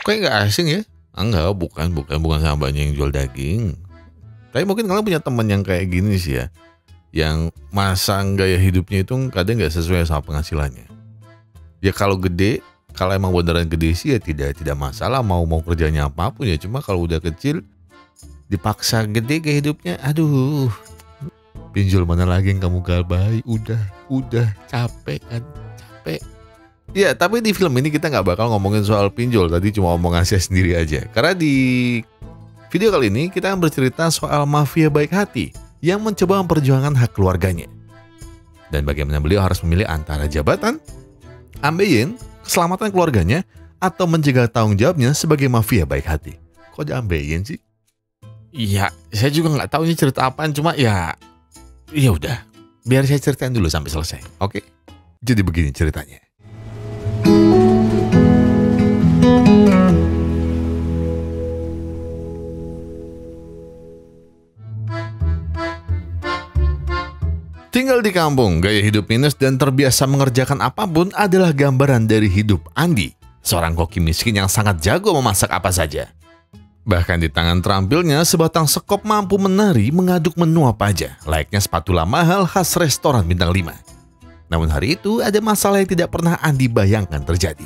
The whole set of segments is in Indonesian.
Kayak nggak asing ya? Enggak, bukan sama mbaknya yang jual daging. Tapi mungkin kalian punya teman yang kayak gini sih ya, yang masang gaya hidupnya itu kadang nggak sesuai sama penghasilannya. Ya kalau gede, kalau emang beneran gede sih ya tidak masalah mau kerjanya apapun ya. Cuma kalau udah kecil, dipaksa gede gaya hidupnya, aduh. Pinjol mana lagi yang kamu galbahai? Udah capek kan, capek. Ya, tapi di film ini kita nggak bakal ngomongin soal pinjol. Tadi cuma omongan saya sendiri aja. Karena di video kali ini kita akan bercerita soal mafia baik hati yang mencoba memperjuangkan hak keluarganya. Dan bagaimana beliau harus memilih antara jabatan, ambeien, keselamatan keluarganya, atau menjaga tanggung jawabnya sebagai mafia baik hati. Kok ada ambeien sih? Iya, saya juga nggak tahu ini cerita apaan. Cuma ya udah, biar saya ceritain dulu sampai selesai. Oke? Jadi begini ceritanya. Tinggal di kampung, gaya hidup minus dan terbiasa mengerjakan apapun adalah gambaran dari hidup Andi, seorang koki miskin yang sangat jago memasak apa saja. Bahkan di tangan terampilnya, sebatang sekop mampu menari mengaduk menu apa aja, layaknya spatula mahal khas restoran bintang 5. Namun hari itu ada masalah yang tidak pernah Andi bayangkan terjadi.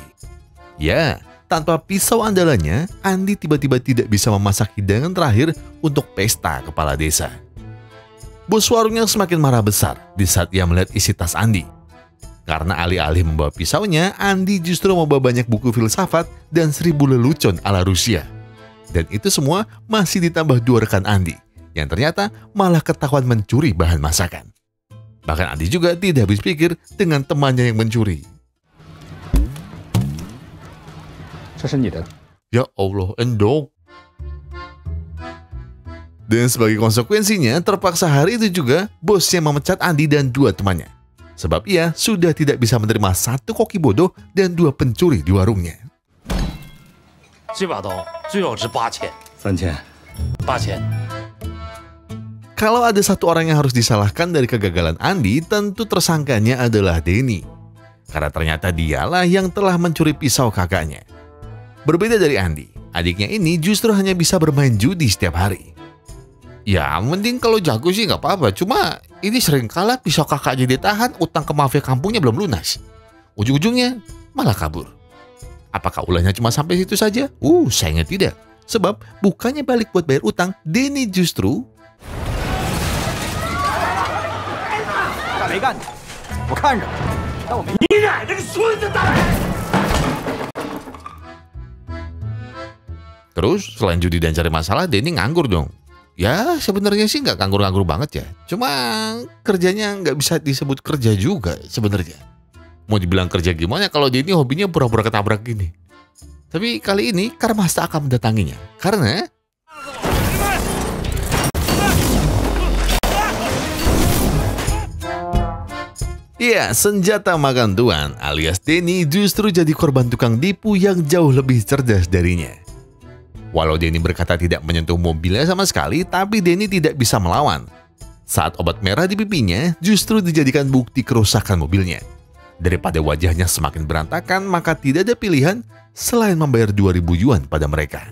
Ya, tanpa pisau andalannya, Andi tiba-tiba tidak bisa memasak hidangan terakhir untuk pesta kepala desa. Bos warungnya semakin marah besar di saat ia melihat isi tas Andi. Karena alih-alih membawa pisaunya, Andi justru membawa banyak buku filsafat dan 1000 lelucon ala Rusia. Dan itu semua masih ditambah 2 rekan Andi, yang ternyata malah ketahuan mencuri bahan masakan. Bahkan Andi juga tidak habis pikir dengan temannya yang mencuri. Ya Allah, endok. Dan sebagai konsekuensinya, terpaksa hari itu juga bosnya memecat Andi dan 2 temannya. Sebab ia sudah tidak bisa menerima 1 koki bodoh dan 2 pencuri di warungnya. 这把刀最少值8000。3000。8000。 Kalau ada satu orang yang harus disalahkan dari kegagalan Andi, tentu tersangkanya adalah Denny. Karena ternyata dialah yang telah mencuri pisau kakaknya. Berbeda dari Andi, adiknya ini justru hanya bisa bermain judi setiap hari. Ya, mending kalau jago sih nggak apa-apa. Cuma ini sering kalah pisau kakaknya ditahan, utang ke mafia kampungnya belum lunas. Ujung-ujungnya malah kabur. Apakah ulahnya cuma sampai situ saja? Sayangnya tidak. Sebab bukannya balik buat bayar utang, Denny justru terus selain judi dan cari masalah, Denny nganggur dong. Ya sebenarnya sih nggak nganggur-nganggur banget ya. Cuma kerjanya nggak bisa disebut kerja juga sebenarnya. Mau dibilang kerja gimana kalau dia ini hobinya pura-pura ketabrak gini. Tapi kali ini Karmasta akan mendatanginya. Karena iya, senjata makan tuan alias Denny justru jadi korban tukang tipu yang jauh lebih cerdas darinya. Walau Denny berkata tidak menyentuh mobilnya sama sekali, tapi Denny tidak bisa melawan. Saat obat merah di pipinya justru dijadikan bukti kerusakan mobilnya. Daripada wajahnya semakin berantakan, maka tidak ada pilihan selain membayar 2000 yuan pada mereka.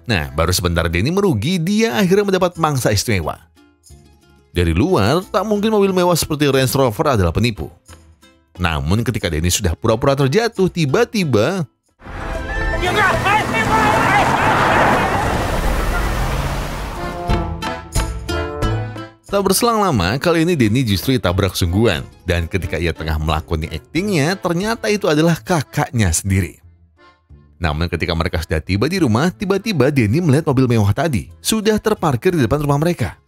Nah, baru sebentar Denny merugi, dia akhirnya mendapat mangsa istimewa. Dari luar, tak mungkin mobil mewah seperti Range Rover adalah penipu. Namun ketika Denny sudah pura-pura terjatuh, tiba-tiba tak berselang lama, kali ini Denny justru ditabrak sungguhan. Dan ketika ia tengah melakukan aktingnya, ternyata itu adalah kakaknya sendiri. Namun ketika mereka sudah tiba di rumah, tiba-tiba Denny melihat mobil mewah tadi sudah terparkir di depan rumah mereka.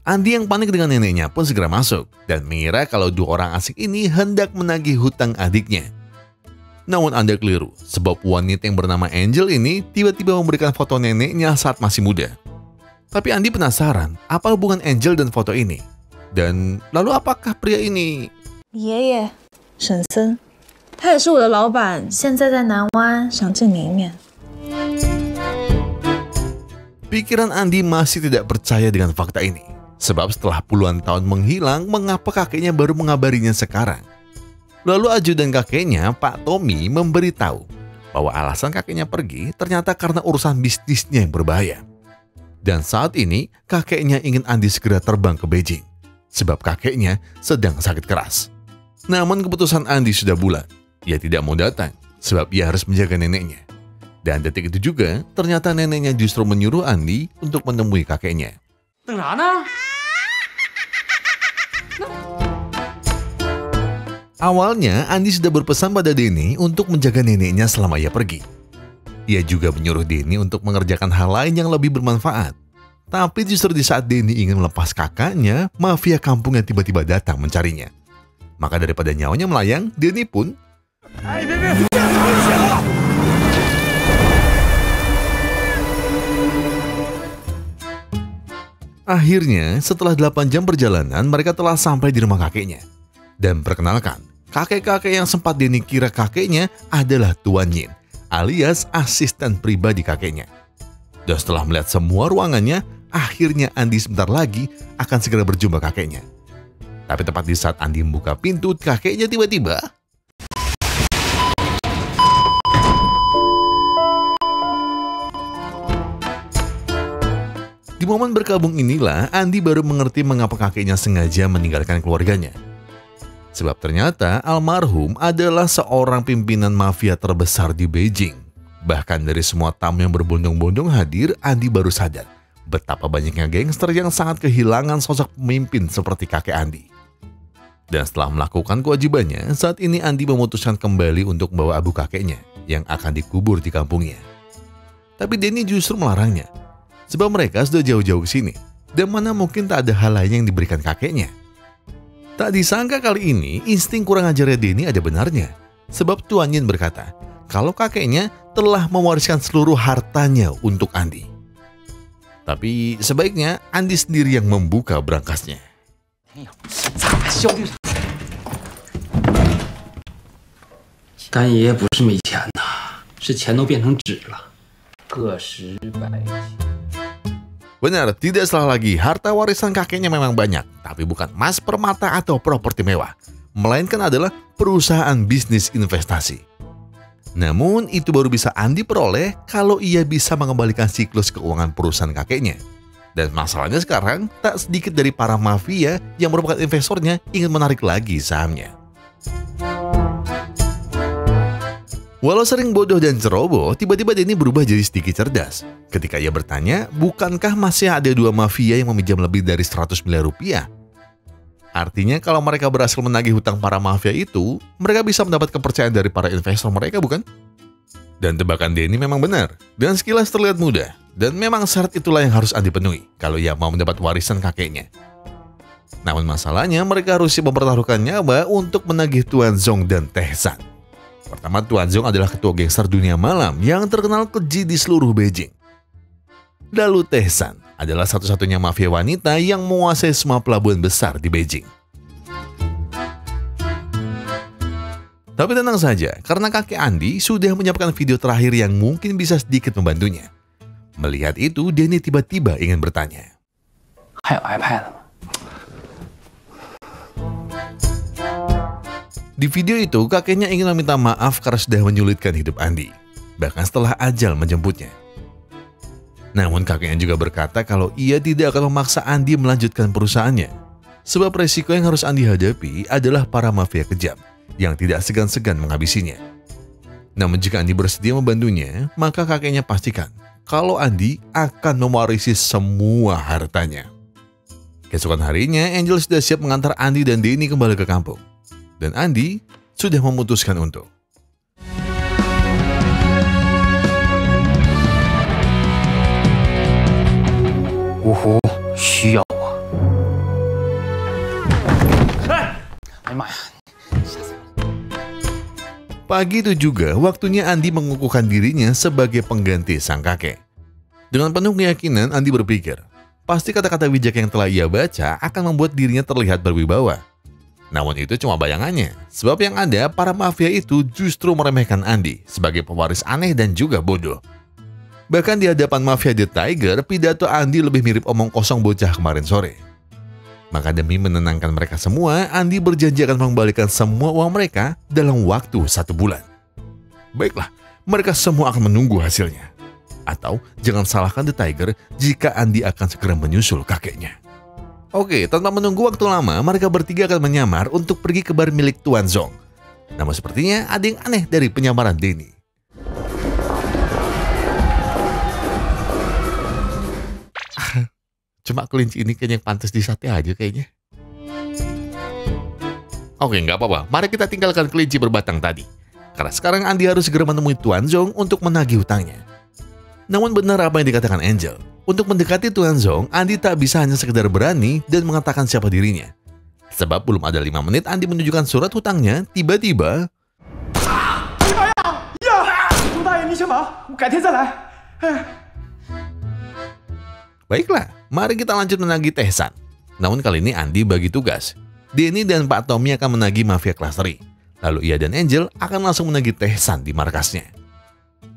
Andi yang panik dengan neneknya pun segera masuk dan mengira kalau 2 orang asing ini hendak menagih hutang adiknya. Namun Anda keliru, sebab wanita yang bernama Angel ini tiba-tiba memberikan foto neneknya saat masih muda. Tapi Andi penasaran, apa hubungan Angel dan foto ini? Dan lalu apakah pria ini? 爷爷，沈森，他也是我的老板，现在在南湾，想见你一面。 Pikiran Andi masih tidak percaya dengan fakta ini. Sebab setelah puluhan tahun menghilang, mengapa kakeknya baru mengabarinya sekarang? Lalu ajudan kakeknya, Pak Tommy, memberitahu bahwa alasan kakeknya pergi ternyata karena urusan bisnisnya yang berbahaya. Dan saat ini kakeknya ingin Andi segera terbang ke Beijing, sebab kakeknya sedang sakit keras. Namun keputusan Andi sudah bulat, ia tidak mau datang, sebab ia harus menjaga neneknya. Dan detik itu juga, ternyata neneknya justru menyuruh Andi untuk menemui kakeknya. Awalnya, Andi sudah berpesan pada Denny untuk menjaga neneknya selama ia pergi. Ia juga menyuruh Denny untuk mengerjakan hal lain yang lebih bermanfaat. Tapi justru di saat Denny ingin melepas kakaknya, mafia kampung yang tiba-tiba datang mencarinya. Maka daripada nyawanya melayang, Denny pun... Akhirnya, setelah 8 jam perjalanan, mereka telah sampai di rumah kakeknya. Dan perkenalkan, kakek-kakek yang sempat Denny kira kakeknya adalah Tuan Yin, alias asisten pribadi kakeknya. Dan setelah melihat semua ruangannya, akhirnya Andi sebentar lagi akan segera berjumpa kakeknya. Tapi tepat di saat Andi membuka pintu, kakeknya tiba-tiba... Di momen berkabung inilah, Andi baru mengerti mengapa kakeknya sengaja meninggalkan keluarganya. Sebab ternyata almarhum adalah seorang pimpinan mafia terbesar di Beijing. Bahkan dari semua tamu yang berbondong-bondong hadir, Andi baru sadar betapa banyaknya gangster yang sangat kehilangan sosok pemimpin seperti kakek Andi. Dan setelah melakukan kewajibannya, saat ini Andi memutuskan kembali untuk membawa abu kakeknya yang akan dikubur di kampungnya. Tapi Denny justru melarangnya, sebab mereka sudah jauh-jauh ke sini, dan mana mungkin tak ada hal lain yang diberikan kakeknya. Tak disangka kali ini, insting kurang ajarnya Denny ada benarnya. Sebab Tuan Yin berkata, kalau kakeknya telah mewariskan seluruh hartanya untuk Andi. Tapi sebaiknya Andi sendiri yang membuka berangkasnya. 干爷不是没钱呐，是钱都变成纸了，个十百千。 Benar, tidak salah lagi, harta warisan kakeknya memang banyak, tapi bukan emas, permata, atau properti mewah, melainkan adalah perusahaan bisnis investasi. Namun, itu baru bisa Andi peroleh kalau ia bisa mengembalikan siklus keuangan perusahaan kakeknya. Dan masalahnya sekarang, tak sedikit dari para mafia yang merupakan investornya ingin menarik lagi sahamnya. Walau sering bodoh dan ceroboh, tiba-tiba Denny berubah jadi sedikit cerdas. Ketika ia bertanya, bukankah masih ada 2 mafia yang meminjam lebih dari 100 miliar rupiah? Artinya kalau mereka berhasil menagih hutang para mafia itu, mereka bisa mendapat kepercayaan dari para investor mereka, bukan? Dan tebakan Denny memang benar, dan sekilas terlihat mudah. Dan memang syarat itulah yang harus Andi penuhi kalau ia mau mendapat warisan kakeknya. Namun masalahnya mereka harus mempertaruhkan nyawa untuk menagih Tuan Zong dan Teh San. Pertama, Tuan Zong adalah ketua gangster dunia malam yang terkenal keji di seluruh Beijing. Lalu Teh San adalah satu-satunya mafia wanita yang menguasai semua pelabuhan besar di Beijing. Tapi tenang saja, karena kakek Andi sudah menyiapkan video terakhir yang mungkin bisa sedikit membantunya. Melihat itu, Denny tiba-tiba ingin bertanya. 还有 iPad 吗？ Di video itu, kakeknya ingin meminta maaf karena sudah menyulitkan hidup Andi, bahkan setelah ajal menjemputnya. Namun kakeknya juga berkata kalau ia tidak akan memaksa Andi melanjutkan perusahaannya, sebab resiko yang harus Andi hadapi adalah para mafia kejam yang tidak segan-segan menghabisinya. Namun jika Andi bersedia membantunya, maka kakeknya pastikan kalau Andi akan mewarisi semua hartanya. Keesokan harinya, Angel sudah siap mengantar Andi dan Denny kembali ke kampung. Dan Andi sudah memutuskan untuk Pagi itu juga waktunya Andi mengukuhkan dirinya sebagai pengganti sang kakek. Dengan penuh keyakinan, Andi berpikir, pasti kata-kata bijak yang telah ia baca akan membuat dirinya terlihat berwibawa. Namun itu cuma bayangannya, sebab yang ada para mafia itu justru meremehkan Andi sebagai pewaris aneh dan juga bodoh. Bahkan di hadapan mafia The Tiger, pidato Andi lebih mirip omong kosong bocah kemarin sore. Maka demi menenangkan mereka semua, Andi berjanji akan mengembalikan semua uang mereka dalam waktu 1 bulan. Baiklah, mereka semua akan menunggu hasilnya. Atau jangan salahkan The Tiger jika Andi akan segera menyusul kakeknya. Oke, tanpa menunggu waktu lama, mereka bertiga akan menyamar untuk pergi ke bar milik Tuan Zong. Namun sepertinya ada yang aneh dari penyamaran Denny. Cuma kelinci ini kayaknya pantas di sate aja kayaknya. Oke, nggak apa-apa. Mari kita tinggalkan kelinci berbatang tadi. Karena sekarang Andi harus segera menemui Tuan Zong untuk menagih hutangnya. Namun benar apa yang dikatakan Angel. Untuk mendekati Tuan Zong, Andi tak bisa hanya sekedar berani dan mengatakan siapa dirinya. Sebab belum ada 5 menit Andi menunjukkan surat hutangnya, tiba-tiba... Baiklah, mari kita lanjut menagih Tehsan. Namun kali ini Andi bagi tugas. Denny dan Pak Tommy akan menagih mafia kelas 3. Lalu ia dan Angel akan langsung menagih Tehsan di markasnya.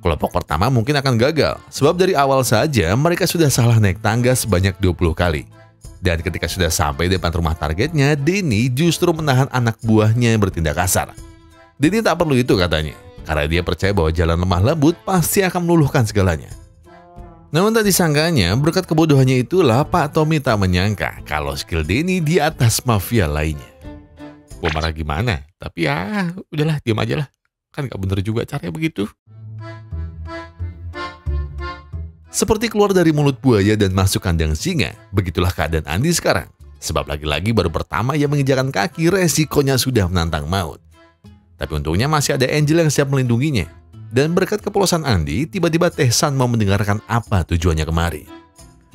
Kelompok pertama mungkin akan gagal, sebab dari awal saja mereka sudah salah naik tangga sebanyak 20 kali. Dan ketika sudah sampai depan rumah targetnya, Denny justru menahan anak buahnya yang bertindak kasar. Denny tak perlu itu katanya, karena dia percaya bahwa jalan lemah lembut pasti akan meluluhkan segalanya. Namun tak disangkanya, berkat kebodohannya itulah Pak Tommy tak menyangka kalau skill Denny di atas mafia lainnya. Gua marah gimana? Tapi ya udahlah, diam aja lah. Kan gak bener juga caranya begitu. Seperti keluar dari mulut buaya dan masuk kandang singa, begitulah keadaan Andi sekarang. Sebab lagi-lagi baru pertama ia menginjakan kaki, resikonya sudah menantang maut. Tapi untungnya masih ada Angel yang siap melindunginya. Dan berkat kepolosan Andi, tiba-tiba Tehsan mau mendengarkan apa tujuannya kemari.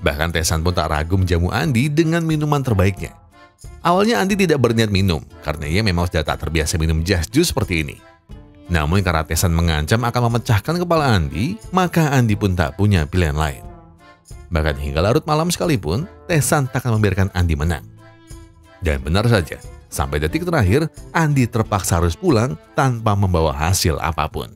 Bahkan Tehsan pun tak ragu menjamu Andi dengan minuman terbaiknya. Awalnya Andi tidak berniat minum, karena ia memang sudah tak terbiasa minum just juice seperti ini. Namun karena Tehsan mengancam akan memecahkan kepala Andi, maka Andi pun tak punya pilihan lain. Bahkan hingga larut malam sekalipun, Tehsan tak akan membiarkan Andi menang. Dan benar saja, sampai detik terakhir, Andi terpaksa harus pulang tanpa membawa hasil apapun.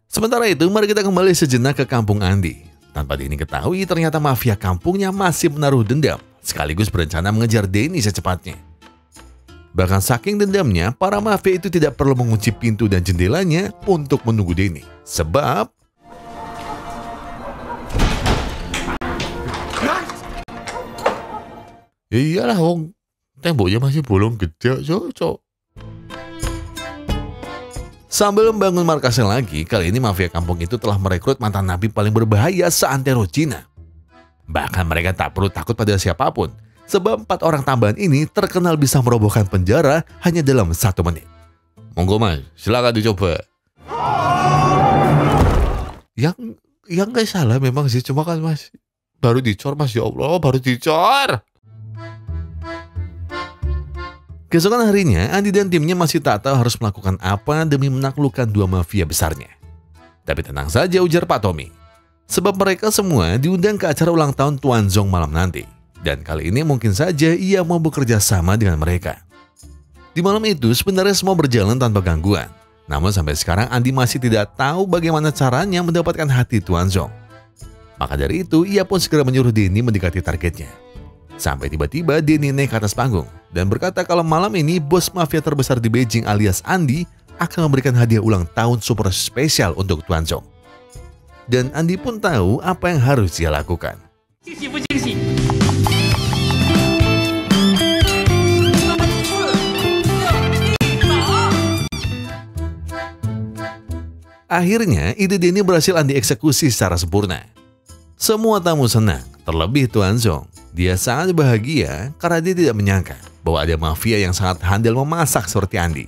Sementara itu, mari kita kembali sejenak ke kampung Andi. Tanpa Denny ketahui, ternyata mafia kampungnya masih menaruh dendam, sekaligus berencana mengejar Denny secepatnya. Bahkan saking dendamnya, para mafia itu tidak perlu mengunci pintu dan jendelanya untuk menunggu Denny. Sebab... ya iyalah, wong temboknya masih bolong gede, cocok. Sambil membangun markasnya lagi, kali ini mafia kampung itu telah merekrut mantan napi paling berbahaya seantero Cina. Bahkan mereka tak perlu takut pada siapapun, sebab 4 orang tambahan ini terkenal bisa merobohkan penjara hanya dalam 1 menit. Monggo mas, silakan dicoba. Yang gak salah memang sih, cuma kan mas, baru dicor mas, ya Allah, baru dicor. Keesokan harinya, Andi dan timnya masih tak tahu harus melakukan apa demi menaklukkan 2 mafia besarnya. Tapi tenang saja, ujar Pak Tommy. Sebab mereka semua diundang ke acara ulang tahun Tuan Zong malam nanti. Dan kali ini mungkin saja ia mau bekerja sama dengan mereka. Di malam itu sebenarnya semua berjalan tanpa gangguan. Namun sampai sekarang Andi masih tidak tahu bagaimana caranya mendapatkan hati Tuan Zong. Maka dari itu, ia pun segera menyuruh Denny mendekati targetnya. Sampai tiba-tiba Denny naik ke atas panggung dan berkata kalau malam ini bos mafia terbesar di Beijing alias Andi akan memberikan hadiah ulang tahun super spesial untuk Tuan Zong. Dan Andi pun tahu apa yang harus dia lakukan. Akhirnya ide Denny berhasil Andi eksekusi secara sempurna. Semua tamu senang, terlebih Tuan Zong. Dia sangat bahagia karena dia tidak menyangka bahwa ada mafia yang sangat handal memasak seperti Andi.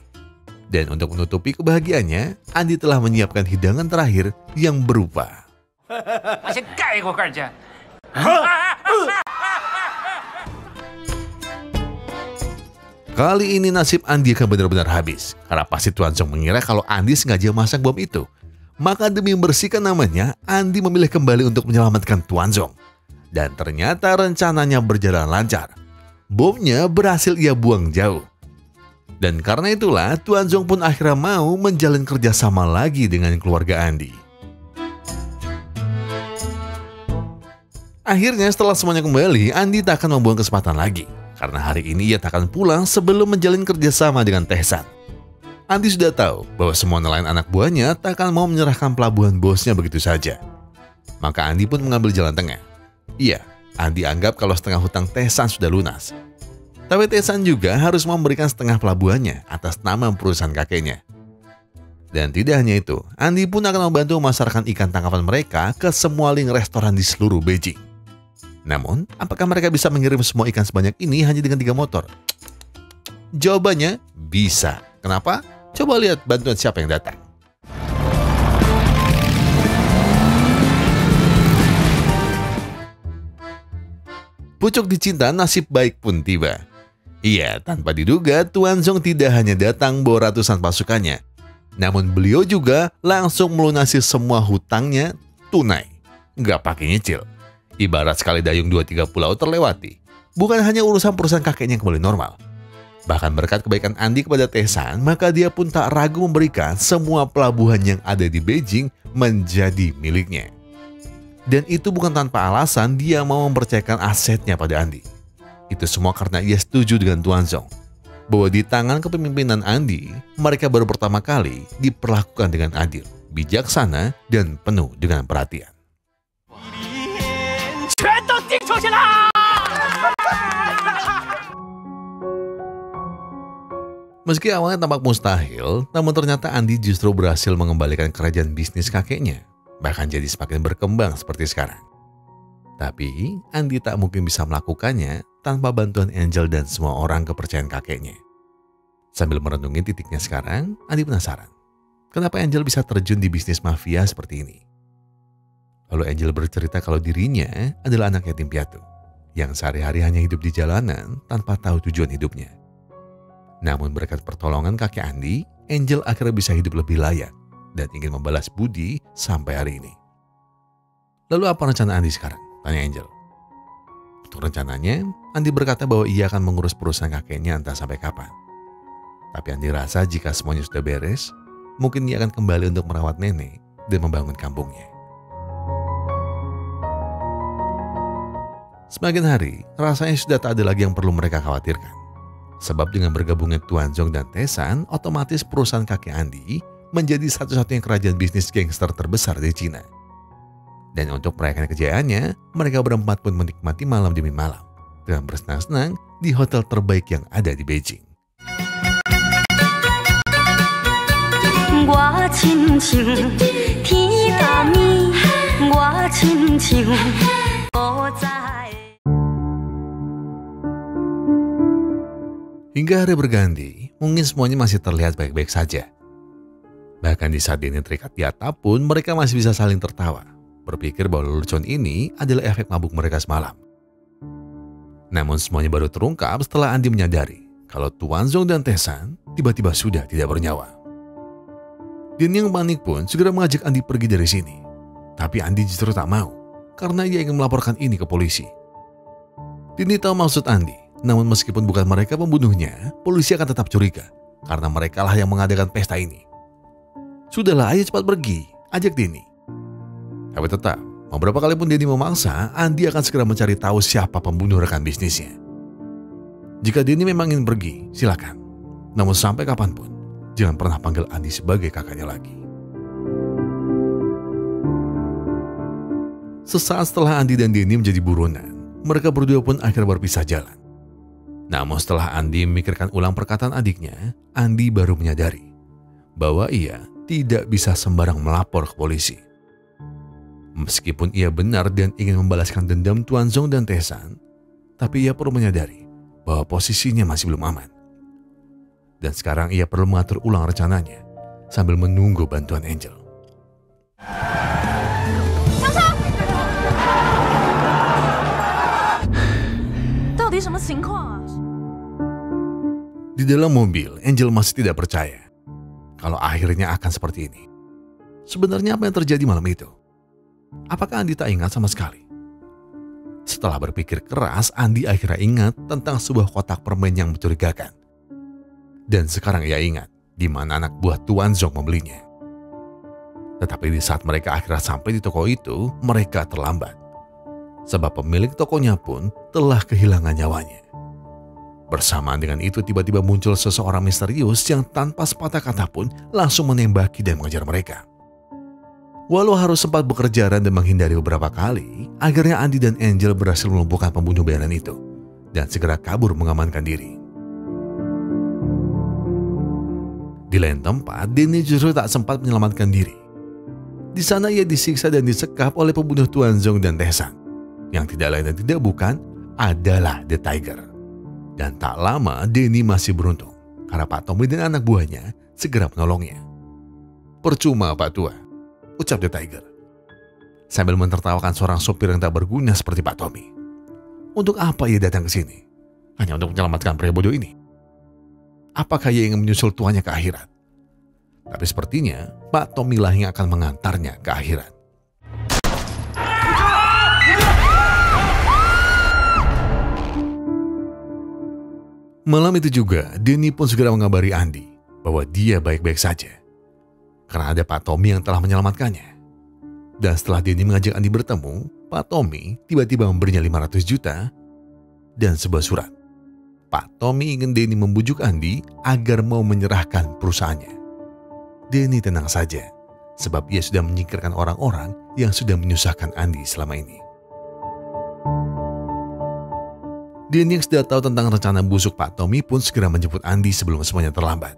Dan untuk menutupi kebahagiaannya, Andi telah menyiapkan hidangan terakhir yang berupa kali ini nasib Andi akan benar-benar habis, karena pasti Tuan Zong mengira kalau Andi sengaja masak bom itu. Maka demi membersihkan namanya, Andi memilih kembali untuk menyelamatkan Tuan Zong. Dan ternyata rencananya berjalan lancar. Bomnya berhasil ia buang jauh. Dan karena itulah Tuan Zong pun akhirnya mau menjalin kerjasama lagi dengan keluarga Andi. Akhirnya setelah semuanya kembali, Andi tak akan membuang kesempatan lagi. Karena hari ini ia tak akan pulang sebelum menjalin kerjasama dengan Tehsan. Andi sudah tahu bahwa semua nelayan anak buahnya tak akan mau menyerahkan pelabuhan bosnya begitu saja. Maka Andi pun mengambil jalan tengah. Iya, Andi anggap kalau setengah hutang Tehsan sudah lunas. Tapi Tehsan juga harus memberikan setengah pelabuhannya atas nama perusahaan kakeknya. Dan tidak hanya itu, Andi pun akan membantu memasarkan ikan tangkapan mereka ke semua link restoran di seluruh Beijing. Namun, apakah mereka bisa mengirim semua ikan sebanyak ini hanya dengan 3 motor? Jawabannya, bisa. Kenapa? Coba lihat bantuan siapa yang datang. Pucuk dicinta, nasib baik pun tiba. Iya, tanpa diduga, Tuan Zong tidak hanya datang bawa ratusan pasukannya, namun beliau juga langsung melunasi semua hutangnya tunai. Nggak pakai nyicil. Ibarat sekali dayung 2-3 pulau terlewati. Bukan hanya urusan perusahaan kakeknya yang kembali normal. Bahkan berkat kebaikan Andi kepada Tehsan, maka dia pun tak ragu memberikan semua pelabuhan yang ada di Beijing menjadi miliknya. Dan itu bukan tanpa alasan dia mau mempercayakan asetnya pada Andi. Itu semua karena ia setuju dengan Tuan Zong, bahwa di tangan kepemimpinan Andi, mereka baru pertama kali diperlakukan dengan adil, bijaksana, dan penuh dengan perhatian. Meski awalnya tampak mustahil, namun ternyata Andi justru berhasil mengembalikan kerajaan bisnis kakeknya, bahkan jadi semakin berkembang seperti sekarang. Tapi, Andi tak mungkin bisa melakukannya tanpa bantuan Angel dan semua orang kepercayaan kakeknya. Sambil merenungi titiknya sekarang, Andi penasaran, kenapa Angel bisa terjun di bisnis mafia seperti ini? Lalu Angel bercerita kalau dirinya adalah anak yatim piatu, yang sehari-hari hanya hidup di jalanan tanpa tahu tujuan hidupnya. Namun berkat pertolongan kakek Andi, Angel akhirnya bisa hidup lebih layak dan ingin membalas budi sampai hari ini. Lalu apa rencana Andi sekarang? Tanya Angel. Untuk rencananya, Andi berkata bahwa ia akan mengurus perusahaan kakeknya entah sampai kapan. Tapi Andi rasa jika semuanya sudah beres, mungkin ia akan kembali untuk merawat nenek dan membangun kampungnya. Semakin hari, rasanya sudah tak ada lagi yang perlu mereka khawatirkan. Sebab dengan bergabungnya Tuan Zong dan Tehsan, otomatis perusahaan kakek Andi menjadi satu-satunya kerajaan bisnis gangster terbesar di Cina. Dan untuk merayakan kejayaannya, mereka berempat pun menikmati malam demi malam dengan bersenang-senang di hotel terbaik yang ada di Beijing. Hingga hari berganti, mungkin semuanya masih terlihat baik-baik saja. Bahkan di saat Denny terikat di atap pun mereka masih bisa saling tertawa, berpikir bahwa lelucon ini adalah efek mabuk mereka semalam. Namun semuanya baru terungkap setelah Andi menyadari kalau Tuan Zong dan Tehsan tiba-tiba sudah tidak bernyawa. Denny yang panik pun segera mengajak Andi pergi dari sini. Tapi Andi justru tak mau, karena ia ingin melaporkan ini ke polisi. Denny tahu maksud Andi. Namun meskipun bukan mereka pembunuhnya, polisi akan tetap curiga karena mereka lah yang mengadakan pesta ini. Sudahlah, ayo cepat pergi, ajak Denny. Tapi tetap, beberapa kali pun Denny memaksa, Andi akan segera mencari tahu siapa pembunuh rekan bisnisnya. Jika Denny memang ingin pergi, silakan. Namun sampai kapanpun, jangan pernah panggil Andi sebagai kakaknya lagi. Sesaat setelah Andi dan Denny menjadi buronan, mereka berdua pun akhirnya berpisah jalan. Namun setelah Andi memikirkan ulang perkataan adiknya, Andi baru menyadari bahwa ia tidak bisa sembarang melapor ke polisi. Meskipun ia benar dan ingin membalaskan dendam Tuan Zong dan Tehsan, tapi ia perlu menyadari bahwa posisinya masih belum aman. Dan sekarang ia perlu mengatur ulang rencananya sambil menunggu bantuan Angel. Di dalam mobil, Angel masih tidak percaya kalau akhirnya akan seperti ini. Sebenarnya apa yang terjadi malam itu? Apakah Andi tak ingat sama sekali? Setelah berpikir keras, Andi akhirnya ingat tentang sebuah kotak permen yang mencurigakan. Dan sekarang ia ingat di mana anak buah Tuan Zong membelinya. Tetapi di saat mereka akhirnya sampai di toko itu, mereka terlambat. Sebab pemilik tokonya pun telah kehilangan nyawanya. Bersamaan dengan itu tiba-tiba muncul seseorang misterius yang tanpa sepatah kata pun langsung menembaki dan mengejar mereka. Walau harus sempat berkejaran dan menghindari beberapa kali, akhirnya Andi dan Angel berhasil melumpuhkan pembunuh bayaran itu dan segera kabur mengamankan diri. Di lain tempat, Denny justru tak sempat menyelamatkan diri. Di sana ia disiksa dan disekap oleh pembunuh Tuan Zong dan Tae-san, yang tidak lain dan tidak bukan adalah The Tiger. Dan tak lama Denny masih beruntung karena Pak Tommy dan anak buahnya segera menolongnya. "Percuma Pak Tua," ucap The Tiger, sambil mentertawakan seorang sopir yang tak berguna seperti Pak Tommy. Untuk apa ia datang ke sini? Hanya untuk menyelamatkan pria bodoh ini? Apakah ia ingin menyusul tuannya ke akhirat? Tapi sepertinya Pak Tommy lah yang akan mengantarnya ke akhirat. Malam itu juga, Denny pun segera mengabari Andi bahwa dia baik-baik saja, karena ada Pak Tommy yang telah menyelamatkannya. Dan setelah Denny mengajak Andi bertemu, Pak Tommy tiba-tiba memberinya 500 juta dan sebuah surat. Pak Tommy ingin Denny membujuk Andi agar mau menyerahkan perusahaannya. Denny tenang saja, sebab ia sudah menyingkirkan orang-orang yang sudah menyusahkan Andi selama ini. Denny yang sudah tahu tentang rencana busuk Pak Tommy pun segera menjemput Andi sebelum semuanya terlambat.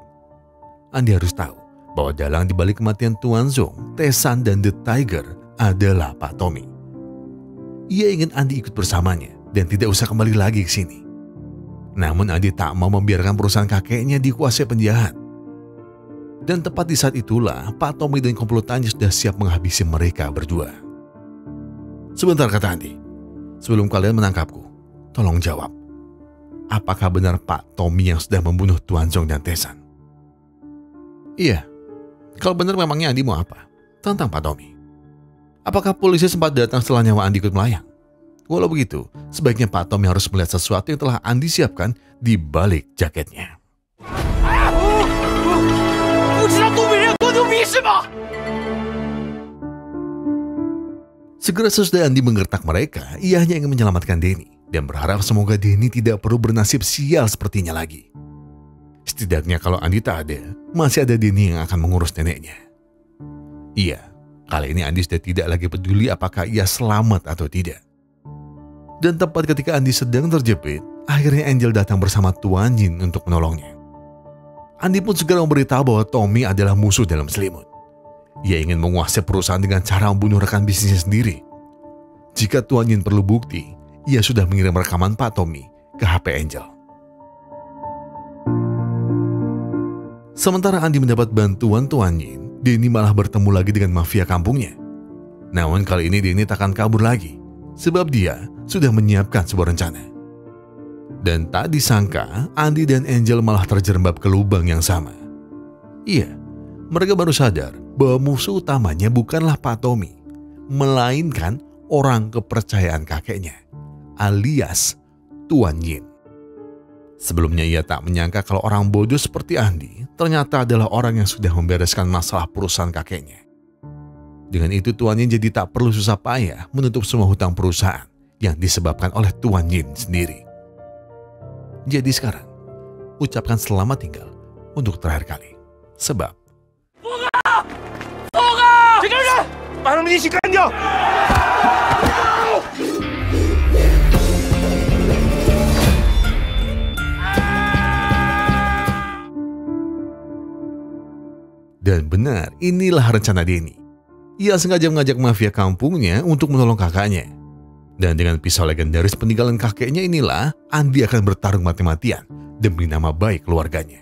Andi harus tahu bahwa dalang di balik kematian Tuan Zong, Tae-san dan The Tiger adalah Pak Tommy. Ia ingin Andi ikut bersamanya dan tidak usah kembali lagi ke sini. Namun Andi tak mau membiarkan perusahaan kakeknya dikuasai penjahat. Dan tepat di saat itulah Pak Tommy dan komplotannya sudah siap menghabisi mereka berdua. "Sebentar," kata Andi. "Sebelum kalian menangkapku, tolong jawab. Apakah benar Pak Tommy yang sudah membunuh Tuan Zong dan Tae-san?" "Iya. Kalau benar memangnya Andi mau apa?" tantang Pak Tommy. "Apakah polisi sempat datang setelah nyawa Andi ikut melayang? Walau begitu, sebaiknya Pak Tommy harus melihat sesuatu yang telah Andi siapkan di balik jaketnya." Segera sesudah Andi menggertak mereka, ia hanya ingin menyelamatkan Denny dan berharap semoga Denny tidak perlu bernasib sial sepertinya lagi. Setidaknya kalau Andi tak ada, masih ada Denny yang akan mengurus neneknya. Iya, kali ini Andi sudah tidak lagi peduli apakah ia selamat atau tidak. Dan tepat ketika Andi sedang terjepit, akhirnya Angel datang bersama Tuan Yin untuk menolongnya. Andi pun segera memberitahu bahwa Tommy adalah musuh dalam selimut. Ia ingin menguasai perusahaan dengan cara membunuh rekan bisnisnya sendiri. Jika Tuan Yin perlu bukti, ia sudah mengirim rekaman Pak Tommy ke HP Angel. Sementara Andi mendapat bantuan Tuan Yin, Denny malah bertemu lagi dengan mafia kampungnya. Namun kali ini Denny takkan kabur lagi, sebab dia sudah menyiapkan sebuah rencana. Dan tak disangka, Andi dan Angel malah terjerembab ke lubang yang sama. Iya, mereka baru sadar bahwa musuh utamanya bukanlah Pak Tommy, melainkan orang kepercayaan kakeknya, alias Tuan Yin. Sebelumnya ia tak menyangka kalau orang bodoh seperti Andi ternyata adalah orang yang sudah membereskan masalah perusahaan kakeknya. Dengan itu Tuan Yin jadi tak perlu susah payah menutup semua hutang perusahaan yang disebabkan oleh Tuan Yin sendiri. Jadi sekarang, ucapkan selamat tinggal untuk terakhir kali. Sebab dan benar, inilah rencana Denny. Ia sengaja mengajak mafia kampungnya untuk menolong kakaknya. Dan dengan pisau legendaris peninggalan kakeknya inilah, Andi akan bertarung mati-matian demi nama baik keluarganya.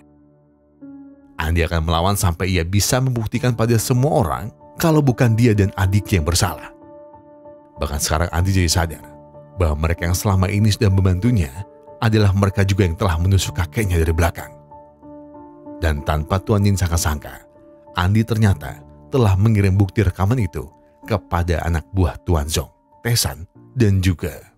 Andi akan melawan sampai ia bisa membuktikan pada semua orang kalau bukan dia dan adiknya yang bersalah. Bahkan sekarang Andi jadi sadar bahwa mereka yang selama ini sudah membantunya adalah mereka juga yang telah menusuk kakeknya dari belakang. Dan tanpa Tuan Yin sangka-sangka, Andi ternyata telah mengirim bukti rekaman itu kepada anak buah Tuan Zong, Tae-san, dan juga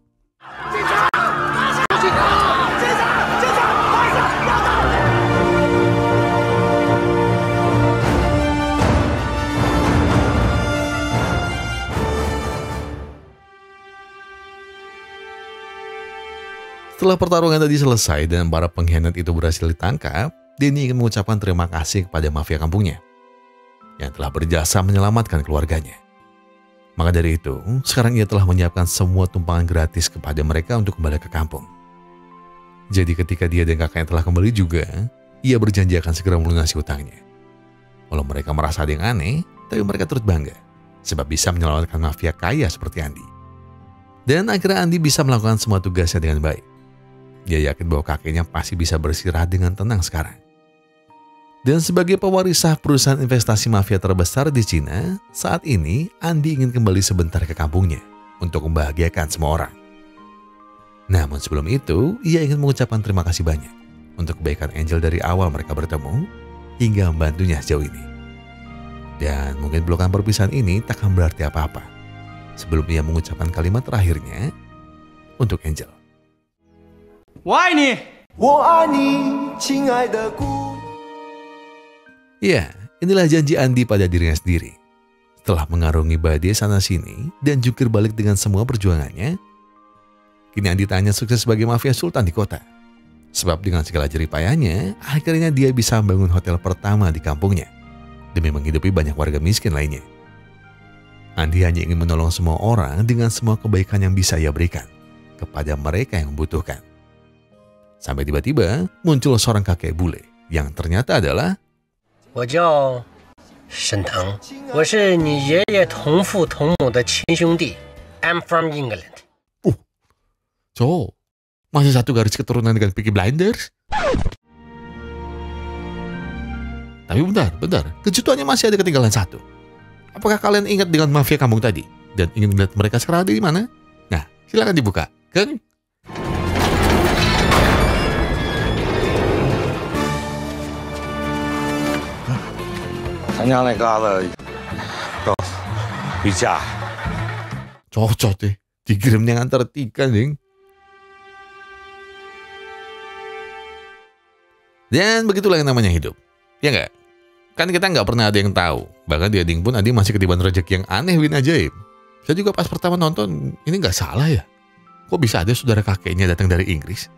Setelah pertarungan tadi selesai dan para pengkhianat itu berhasil ditangkap, Denny ingin mengucapkan terima kasih kepada mafia kampungnya yang telah berjasa menyelamatkan keluarganya. Maka dari itu, sekarang ia telah menyiapkan semua tumpangan gratis kepada mereka untuk kembali ke kampung. Jadi ketika dia dan kakaknya telah kembali juga, ia berjanji akan segera melunasi hutangnya. Walau mereka merasa ada yang aneh, tapi mereka turut bangga sebab bisa menyelamatkan mafia kaya seperti Andi. Dan akhirnya Andi bisa melakukan semua tugasnya dengan baik. Dia yakin bahwa kakeknya pasti bisa beristirahat dengan tenang sekarang. Dan sebagai pewaris sah perusahaan investasi mafia terbesar di Cina, saat ini Andi ingin kembali sebentar ke kampungnya untuk membahagiakan semua orang. Namun sebelum itu, ia ingin mengucapkan terima kasih banyak untuk kebaikan Angel dari awal mereka bertemu hingga membantunya sejauh ini. Dan mungkin pelukan perpisahan ini takkan berarti apa-apa sebelum ia mengucapkan kalimat terakhirnya untuk Angel. 我爱你，我爱你，亲爱的姑。 Ya, inilah janji Andi pada dirinya sendiri. Setelah mengarungi badai sana-sini dan jungkir balik dengan semua perjuangannya, kini Andi tak hanya sukses sebagai mafia sultan di kota. Sebab dengan segala jerih payahnya, akhirnya dia bisa membangun hotel pertama di kampungnya demi menghidupi banyak warga miskin lainnya. Andi hanya ingin menolong semua orang dengan semua kebaikan yang bisa ia berikan kepada mereka yang membutuhkan. Sampai tiba-tiba muncul seorang kakek bule yang ternyata adalah 我叫沈腾，我是你爷爷同父同母的亲兄弟。I'm from England. So, masih satu garis keturunan dengan Peaky Blinders? Tapi bentar. Kejutannya masih ada ketinggalan satu. Apakah kalian ingat dengan mafia kampung tadi? Dan ingin melihat mereka sekarang ada di mana? Nah, silakan dibuka. Kan? Cocok deh, dikirimnya ngantar tiga nih. Dan begitulah yang namanya hidup, ya nggak? Kan kita nggak pernah ada yang tahu. Bahkan di ending pun Adi masih ketiban rezeki yang aneh win ajaib. Saya juga pas pertama nonton, ini nggak salah ya? Kok bisa ada saudara kakeknya datang dari Inggris?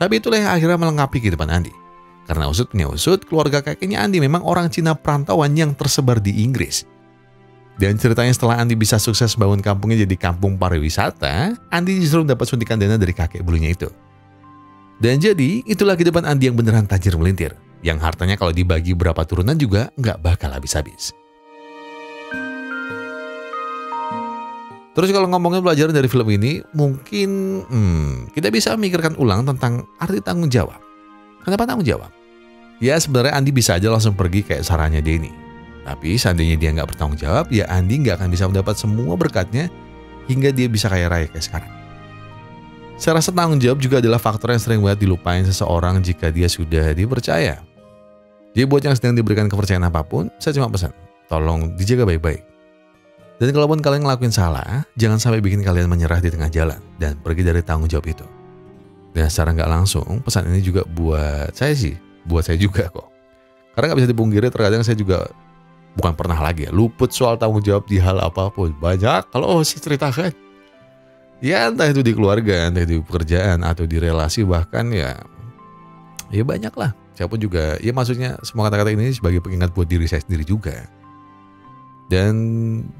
Tapi itulah yang akhirnya melengkapi kehidupan Andi. Karena usut punya usut, keluarga kakeknya Andi memang orang Cina perantauan yang tersebar di Inggris. Dan ceritanya setelah Andi bisa sukses bangun kampungnya jadi kampung pariwisata, Andi justru mendapat suntikan dana dari kakek bulunya itu. Dan jadi, itulah kehidupan Andi yang beneran tajir melintir. Yang hartanya kalau dibagi berapa turunan juga nggak bakal habis-habis. Terus kalau ngomongin pelajaran dari film ini, mungkin kita bisa memikirkan ulang tentang arti tanggung jawab. Kenapa tanggung jawab? Ya sebenarnya Andi bisa aja langsung pergi kayak sarannya Denny. Tapi seandainya dia nggak bertanggung jawab, ya Andi nggak akan bisa mendapat semua berkatnya hingga dia bisa kaya raya kayak sekarang. Saya rasa tanggung jawab juga adalah faktor yang sering banget dilupain seseorang jika dia sudah dipercaya. Jadi buat yang sedang diberikan kepercayaan apapun, saya cuma pesan, tolong dijaga baik-baik. Dan kalaupun kalian ngelakuin salah, jangan sampai bikin kalian menyerah di tengah jalan dan pergi dari tanggung jawab itu. Dan secara nggak langsung, pesan ini juga buat saya sih, buat saya juga kok. Karena nggak bisa dipungkiri, terkadang saya juga bukan pernah lagi ya, luput soal tanggung jawab di hal apapun. Banyak kalau saya ceritakan. Ya entah itu di keluarga, entah itu di pekerjaan, atau di relasi, bahkan ya banyak lah. Saya pun juga, ya maksudnya semua kata-kata ini sebagai pengingat buat diri saya sendiri juga. Dan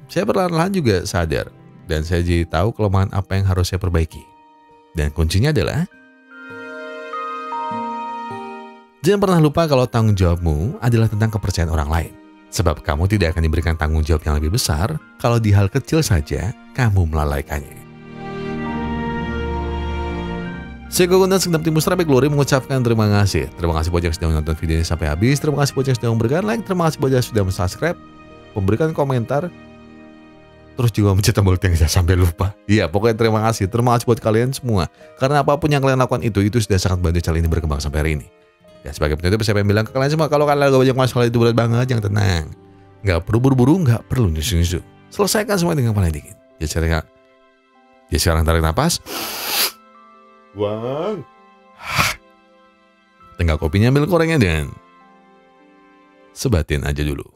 saya perlahan-lahan juga sadar, dan saya jadi tahu kelemahan apa yang harus saya perbaiki. Dan kuncinya adalah jangan pernah lupa kalau tanggung jawabmu adalah tentang kepercayaan orang lain. Sebab kamu tidak akan diberikan tanggung jawab yang lebih besar kalau di hal kecil saja kamu melalaikannya. Saya Gogundan Segenap Tim Mustra Glory mengucapkan terima kasih. Terima kasih buat yang sudah menonton video ini sampai habis. Terima kasih buat yang sudah memberikan like. Terima kasih buat yang sudah subscribe, memberikan komentar, terus juga mencet tombol yang saya sampai lupa. Iya, pokoknya terima kasih. Terima kasih buat kalian semua. Karena apapun yang kalian lakukan itu sudah sangat bantu channel ini berkembang sampai hari ini. Dan sebagai penutup, saya pengen bilang ke kalian semua, kalau kalian gak banyak masalah itu berat banget, yang tenang. Gak perlu buru-buru, gak perlu nyusu-nyusu. Selesaikan semua dengan paling dingin. Jadi sekarang tarik nafas. Buang. Tinggal kopinya, ambil korengnya, dan sebatin aja dulu.